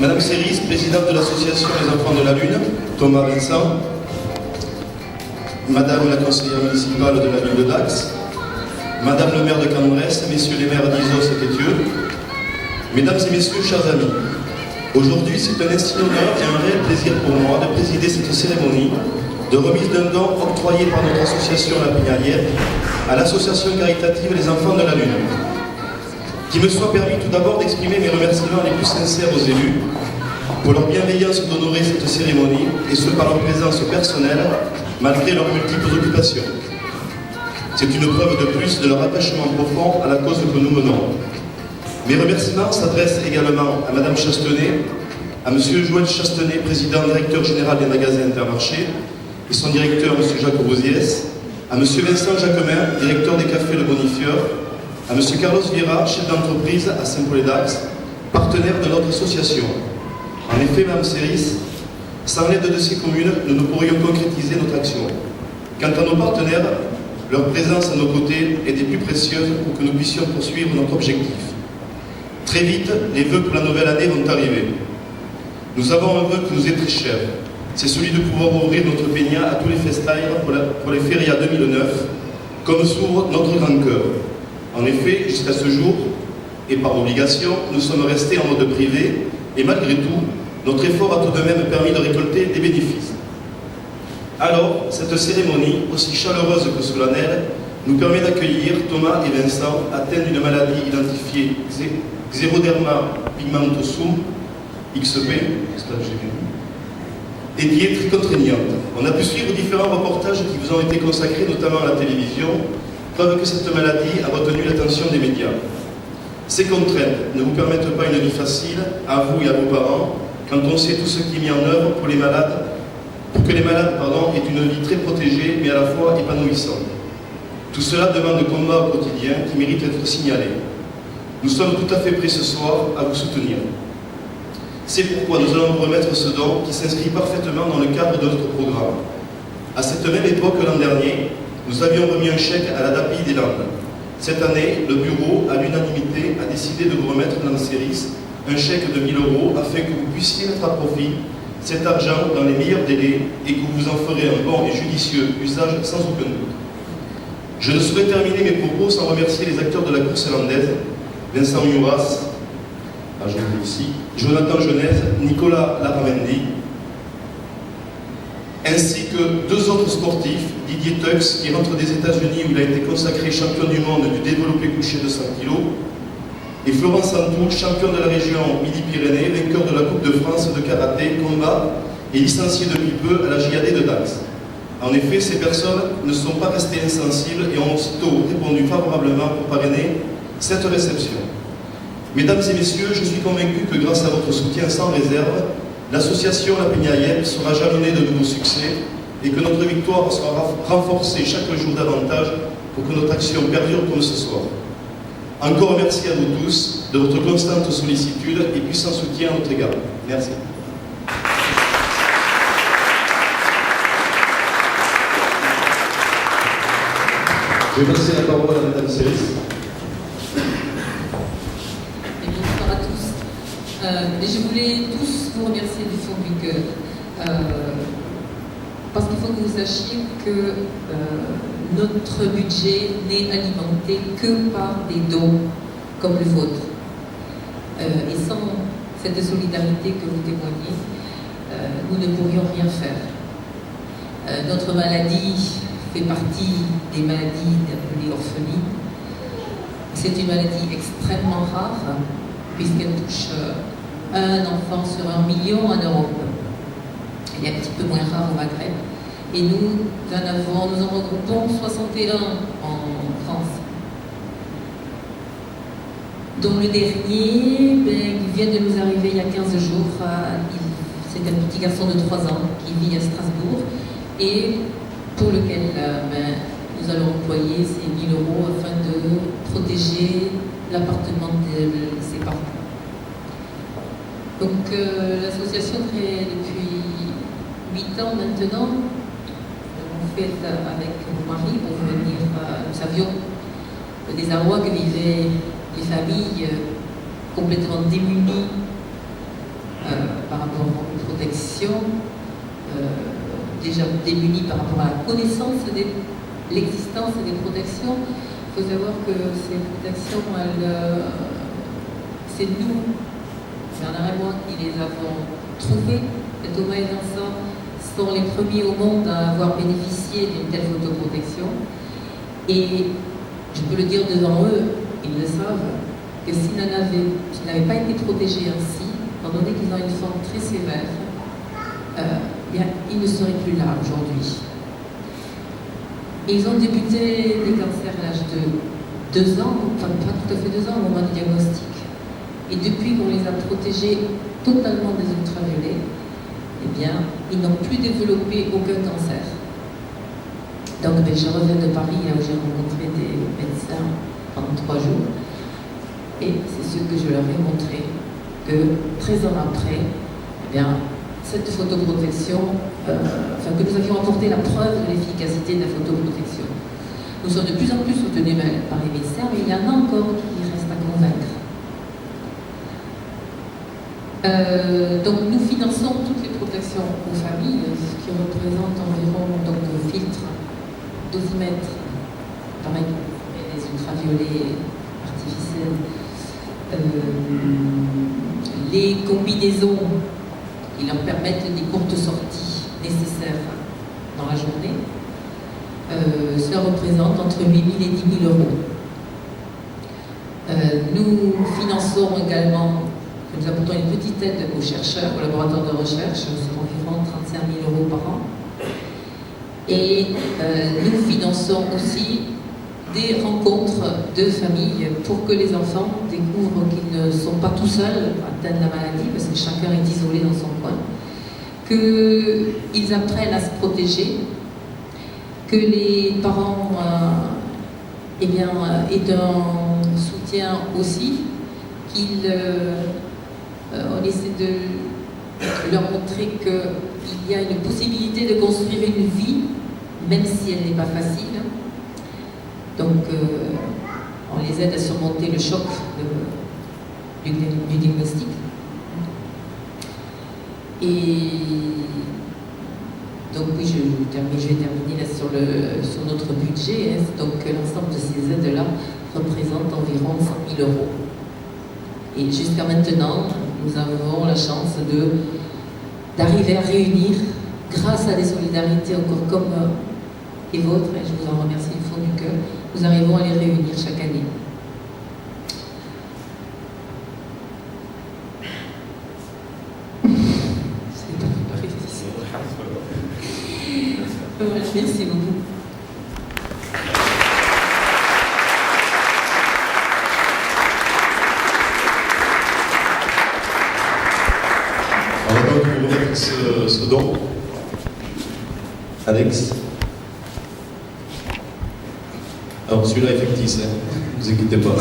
Madame Séris, présidente de l'association Les Enfants de la Lune, Thomas Vincent, Madame la conseillère municipale de la ville de Dax, Madame le maire de Cambres, Messieurs les maires d'Isos et Tétieux, Mesdames et Messieurs, chers amis, aujourd'hui c'est un instant honneur et un réel plaisir pour moi de présider cette cérémonie de remise d'un don octroyé par notre association La Pignalière à l'association caritative Les Enfants de la Lune. Qu'il me soit permis tout d'abord d'exprimer mes remerciements les plus sincères aux élus pour leur bienveillance d'honorer cette cérémonie et ce par leur présence personnelle malgré leurs multiples occupations. C'est une preuve de plus de leur attachement profond à la cause que nous menons. Mes remerciements s'adressent également à Madame Chastenay, à Monsieur Joël Chastenay, président directeur général des magasins Intermarché, et son directeur, M. Jacques Rosiès, à M. Vincent Jacquemin, directeur des cafés Le Bonifieur, à M. Carlos Vieira, chef d'entreprise à Saint-Paul-et-Dax, partenaire de notre association. En effet, Mme Séris, sans l'aide de ces communes, nous ne pourrions concrétiser notre action. Quant à nos partenaires, leur présence à nos côtés est des plus précieuses pour que nous puissions poursuivre notre objectif. Très vite, les vœux pour la nouvelle année vont arriver. Nous avons un vœu qui nous est très cher. C'est celui de pouvoir ouvrir notre peña à tous les festailles pour les férias 2009, comme s'ouvre notre grand cœur. En effet, jusqu'à ce jour, et par obligation, nous sommes restés en mode privé, et malgré tout, notre effort a tout de même permis de récolter des bénéfices. Alors, cette cérémonie, aussi chaleureuse que solennelle, nous permet d'accueillir Thomas et Vincent, atteints d'une maladie identifiée Xeroderma pigmentosum, XP, et qui est très contraignante. On a pu suivre différents reportages qui vous ont été consacrés, notamment à la télévision, preuve que cette maladie a retenu l'attention des médias. Ces contraintes ne vous permettent pas une vie facile, à vous et à vos parents, quand on sait tout ce qui est mis en œuvre pour que les malades aient une vie très protégée, mais à la fois épanouissante. Tout cela demande un combat au quotidien qui mérite d'être signalé. Nous sommes tout à fait prêts ce soir à vous soutenir. C'est pourquoi nous allons vous remettre ce don qui s'inscrit parfaitement dans le cadre de notre programme. À cette même époque l'an dernier, nous avions remis un chèque à la DAPI des Landes. Cette année, le bureau, à l'unanimité, a décidé de vous remettre dans le Séris un chèque de 1 000 € afin que vous puissiez mettre à profit cet argent dans les meilleurs délais et que vous en ferez un bon et judicieux usage sans aucun doute. Je ne saurais terminer mes propos sans remercier les acteurs de la course landaise, Vincent Mouras, ici, Jonathan Genèse, Nicolas Laramendi, ainsi que 2 autres sportifs, Didier Tux, qui rentre des États-Unis où il a été consacré champion du monde du développé couché de 100 kg, et Florent Santou, champion de la région Midi-Pyrénées, vainqueur de la Coupe de France de karaté, combat et licencié depuis peu à la JAD de Dax. En effet, ces personnes ne sont pas restées insensibles et ont aussitôt répondu favorablement pour parrainer cette réception. Mesdames et messieurs, je suis convaincu que grâce à votre soutien sans réserve, l'association La Pignalière sera jalonnée de nouveaux succès et que notre victoire sera renforcée chaque jour davantage pour que notre action perdure comme ce soir. Encore merci à vous tous de votre constante sollicitude et puissant soutien à notre égard. Merci. Je vais passer la parole à Madame Séris. Bonsoir à tous. Je voulais tous vous remercier du fond du cœur. Parce qu'il faut que vous sachiez que notre budget n'est alimenté que par des dons comme le vôtre. Et sans cette solidarité que vous témoignez, nous ne pourrions rien faire. Notre maladie fait partie des maladies appelées orphelines. C'est une maladie extrêmement rare, puisqu'elle touche un enfant sur 1 million en Europe. Elle est un petit peu moins rare au Maghreb. Et nous en regroupons 61 en France. Dont le dernier, il vient de nous arriver il y a 15 jours. C'est un petit garçon de 3 ans qui vit à Strasbourg et pour lequel nous allons employer ces 1 000 € afin de protéger l'appartement de ses parents. Donc l'association créée depuis 8 ans maintenant, on fait avec mon mari pour venir, nous savions le désarroi que vivaient les familles complètement démunies par rapport aux protections, déjà démunis par rapport à la connaissance de l'existence des protections. Il faut savoir que ces protections, c'est nous, Bernard et moi, qui les avons trouvées. Et Thomas et Vincent sont les premiers au monde à avoir bénéficié d'une telle photoprotection. Et je peux le dire devant eux, ils le savent, que s'ils n'avaient pas été protégés ainsi, étant donné qu'ils ont une forme très sévère, bien, ils ne seraient plus là aujourd'hui. Ils ont débuté des cancers à l'âge de 2 ans, enfin pas tout à fait 2 ans au moment du diagnostic. Et depuis qu'on les a protégés totalement des ultraviolets, eh bien, ils n'ont plus développé aucun cancer. Donc, je reviens de Paris, là où j'ai rencontré des médecins pendant 3 jours. Et c'est ce que je leur ai montré, que 13 ans après, eh bien, cette photoprotection, que nous avions apporté la preuve de l'efficacité de la photoprotection. Nous sommes de plus en plus soutenus par les médecins, mais il y en a encore qui restent à convaincre. Donc nous finançons toutes les protections aux familles, ce qui représente environ donc, filtres, dosimètres, pareil, les ultraviolets artificiels, les combinaisons qui leur permettent des courtes sorties nécessaires dans la journée. Cela représente entre 8 000 et 10 000 euros. Nous finançons également, nous apportons une petite aide aux chercheurs, aux laboratoires de recherche, c'est environ 35 000 euros par an. Et nous finançons aussi des rencontres de familles pour que les enfants découvrent qu'ils ne sont pas tout seuls atteints de la maladie, parce que chacun est isolé dans son coin, qu'ils apprennent à se protéger, que les parents aient un soutien aussi, on essaie de leur montrer qu'il y a une possibilité de construire une vie, même si elle n'est pas facile. Donc, on les aide à surmonter le choc du diagnostic. Et donc, oui, je vais terminer là sur notre budget. Donc, l'ensemble de ces aides-là représente environ 100 000 euros. Et jusqu'à maintenant, nous avons la chance d'arriver à réunir, grâce à des solidarités encore comme les vôtres, et je vous en remercie du fond du cœur, nous arrivons à les réunir chaque année. C'est pas difficile. Merci beaucoup. On va donc vous remettre ce don. Alex. Alors celui-là est fictif, ne vous inquiétez pas.